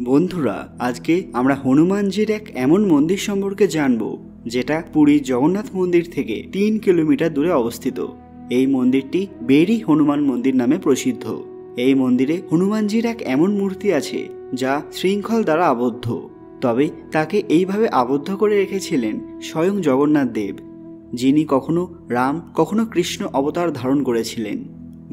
বন্ধুরা, আজকে আমরা হনুমানজির এক এমন মন্দির সম্পর্কে জানব যেটা পুরীর জগন্নাথ মন্দির থেকে 3 কিলোমিটার দূরে অবস্থিত। এই মন্দিরটি বেরি হনুমান মন্দির নামে প্রসিদ্ধ। এই মন্দিরে হনুমানজির এক এমন মূর্তি আছে যা শৃঙ্খল দ্বারা আবদ্ধ, তবে তাকে এইভাবে আবদ্ধ করে রেখেছিলেন স্বয়ং জগন্নাথ দেব, যিনি কখনো রাম কখনো কৃষ্ণ অবতার ধারণ করেছিলেন।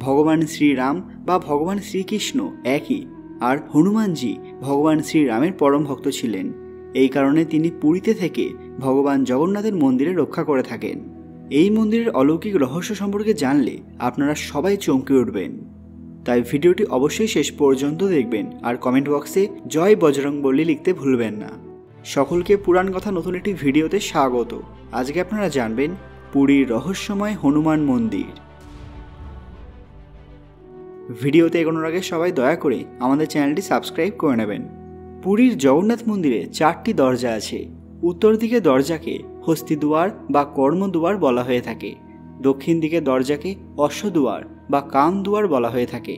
ভগবান শ্রীরাম বা ভগবান শ্রীকৃষ্ণ একই, আর হনুমানজি ভগবান শ্রীরামের পরম ভক্ত ছিলেন। এই কারণে তিনি পুরীতে থেকে ভগবান জগন্নাথের মন্দিরে রক্ষা করে থাকেন। এই মন্দিরের অলৌকিক রহস্য সম্পর্কে জানলে আপনারা সবাই চমকে উঠবেন, তাই ভিডিওটি অবশ্যই শেষ পর্যন্ত দেখবেন আর কমেন্ট বক্সে জয় বজরংবলী লিখতে ভুলবেন না। সকলকে পুরাণ কথা নতুন একটি ভিডিওতে স্বাগত। আজকে আপনারা জানবেন পুরীর রহস্যময় হনুমান মন্দির। ভিডিওতে এগোনোর আগে সবাই দয়া করে আমাদের চ্যানেলটি সাবস্ক্রাইব করে নেবেন। পুরীর জগন্নাথ মন্দিরে 4টি দরজা আছে। উত্তর দিকে দরজাকে হস্তিদুয়ার বা কর্মদুয়ার বলা হয়ে থাকে। দক্ষিণ দিকে দরজাকে অশ্বদুয়ার বা কামদুয়ার বলা হয়ে থাকে।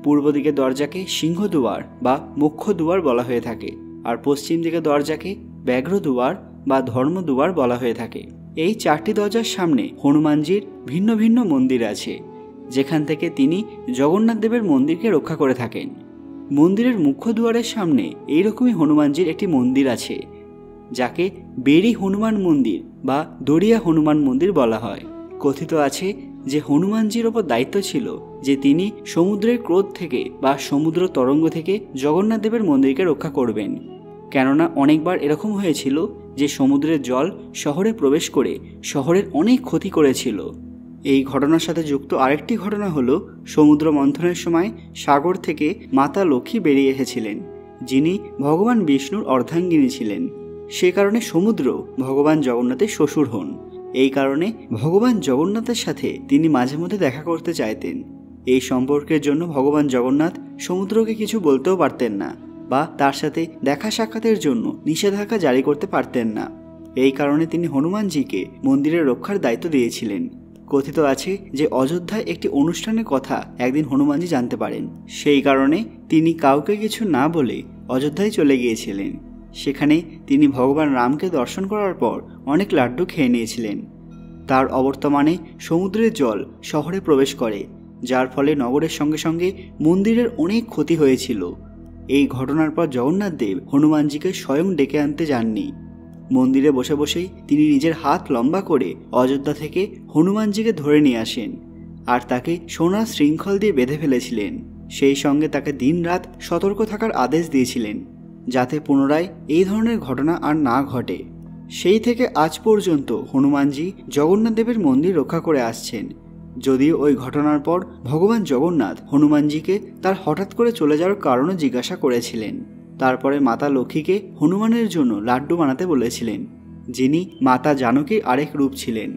পূর্ব দিকে দরজাকে সিংহদুয়ার বা মোক্ষদুয়ার বলা হয়ে থাকে। আর পশ্চিম দিকে দরজাকে ব্যাঘ্রদুয়ার বা ধর্মদুয়ার বলা হয়ে থাকে। এই 4টি দরজার সামনে হনুমানজির ভিন্ন ভিন্ন মন্দির আছে, যেখান থেকে তিনি জগন্নাথ দেবের মন্দিরকে রক্ষা করে থাকেন। মন্দিরের মুখ্য দুয়ারের সামনে এইরকমই হনুমানজির একটি মন্দির আছে, যাকে বেরি হনুমান মন্দির বা দরিয়া হনুমান মন্দির বলা হয়। কথিত আছে যে হনুমানজির ওপর দায়িত্ব ছিল যে তিনি সমুদ্রের ক্রোধ থেকে বা সমুদ্র তরঙ্গ থেকে জগন্নাথ দেবের মন্দিরকে রক্ষা করবেন। কেননা অনেকবার এরকম হয়েছিল যে সমুদ্রের জল শহরে প্রবেশ করে শহরের অনেক ক্ষতি করেছিল। এই ঘটনার সাথে যুক্ত আরেকটি ঘটনা হলো সমুদ্র মন্থনের সময় সাগর থেকে মাতা লক্ষ্মী বেরিয়ে এসেছিলেন, যিনি ভগবান বিষ্ণুর অর্ধাঙ্গিনী ছিলেন। সে কারণে সমুদ্র ভগবান জগন্নাথের শ্বশুর হন। এই কারণে ভগবান জগন্নাথের সাথে তিনি মাঝে মধ্যে দেখা করতে চাইতেন। এই সম্পর্কের জন্য ভগবান জগন্নাথ সমুদ্রকে কিছু বলতেও পারতেন না বা তার সাথে দেখা সাক্ষাতের জন্য নিষেধাজ্ঞা জারি করতে পারতেন না। এই কারণে তিনি হনুমানজিকে মন্দিরের রক্ষার দায়িত্ব দিয়েছিলেন। কথিত আছে যে অযোধ্যায় একটি অনুষ্ঠানের কথা একদিন হনুমানজি জানতে পারেন। সেই কারণে তিনি কাউকে কিছু না বলে অযোধ্যায় চলে গিয়েছিলেন। সেখানে তিনি ভগবান রামকে দর্শন করার পর অনেক লাড্ডু খেয়ে নিয়েছিলেন। তার অবর্তমানে সমুদ্রের জল শহরে প্রবেশ করে, যার ফলে নগরের সঙ্গে সঙ্গে মন্দিরের অনেক ক্ষতি হয়েছিল। এই ঘটনার পর জগন্নাথ দেব হনুমানজিকে স্বয়ং ডেকে আনতে যাননি। মন্দিরে বসে বসেই তিনি নিজের হাত লম্বা করে অযোধ্যা থেকে হনুমানজিকে ধরে নিয়ে আসেন আর তাকে সোনার শৃঙ্খল দিয়ে বেঁধে ফেলেছিলেন। সেই সঙ্গে তাকে দিনরাত সতর্ক থাকার আদেশ দিয়েছিলেন, যাতে পুনরায় এই ধরনের ঘটনা আর না ঘটে। সেই থেকে আজ পর্যন্ত হনুমানজি জগন্নাথ দেবের মন্দির রক্ষা করে আসছেন। যদিও ওই ঘটনার পর ভগবান জগন্নাথ হনুমানজিকে তার হঠাৎ করে চলে যাওয়ার কারণও জিজ্ঞাসা করেছিলেন। তারপরে মাতা লক্ষ্মীকে হনুমানের জন্য লাড্ডু বানাতে বলেছিলেন, যিনি মাতা জানকীর আরেক রূপ ছিলেন।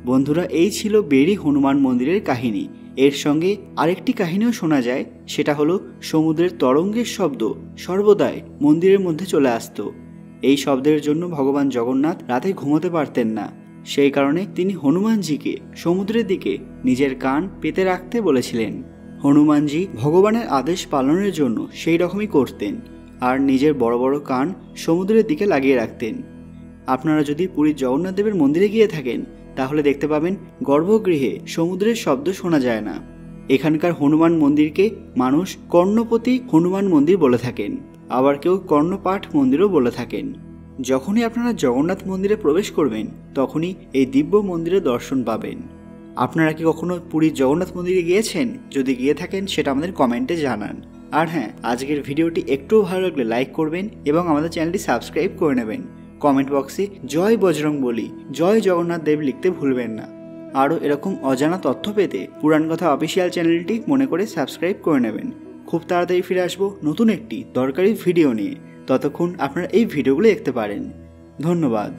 বন্ধুরা, এই ছিল বেরি হনুমান মন্দিরের কাহিনী। এর সঙ্গে আরেকটি কাহিনীও শোনা যায়, সেটা হলো সমুদ্রের তরঙ্গের শব্দ সর্বদাই মন্দিরের মধ্যে চলে আসত। এই শব্দের জন্য ভগবান জগন্নাথ রাতে ঘুমোতে পারতেন না। সেই কারণে তিনি হনুমানজিকে সমুদ্রের দিকে নিজের কান পেতে রাখতে বলেছিলেন। হনুমানজি ভগবানের আদেশ পালনের জন্য সেই রকমই করতেন আর নিজের বড় বড় কান সমুদ্রের দিকে লাগিয়ে রাখতেন। আপনারা যদি পুরীর জগন্নাথ দেবের মন্দিরে গিয়ে থাকেন তাহলে দেখতে পাবেন গর্ভগৃহে সমুদ্রের শব্দ শোনা যায় না। এখানকার হনুমান মন্দিরকে মানুষ কর্ণপতি হনুমান মন্দির বলে থাকেন, আবার কেউ কর্ণপাঠ মন্দিরও বলে থাকেন। যখনই আপনারা জগন্নাথ মন্দিরে প্রবেশ করবেন তখনই এই দিব্য মন্দিরে দর্শন পাবেন। আপনারা কি কখনো পুরীর জগন্নাথ মন্দিরে গিয়েছেন? যদি গিয়ে থাকেন সেটা আমাদের কমেন্টে জানান। আর হ্যাঁ, আজকের ভিডিওটি একটুও ভালো লাগলে লাইক করবেন এবং আমাদের চ্যানেলটি সাবস্ক্রাইব করে নেবেন। কমেন্ট বক্সে জয় বজরংবলী, জয় জগন্নাথ দেব লিখতে ভুলবেন না। আরও এরকম অজানা তথ্য পেতে পুরাণ কথা অফিসিয়াল চ্যানেলটি মনে করে সাবস্ক্রাইব করে নেবেন। খুব তাড়াতাড়ি ফিরে আসবো নতুন একটি দরকারি ভিডিও নিয়ে। ততক্ষণ আপনারা এই ভিডিওগুলো দেখতে পারেন। ধন্যবাদ।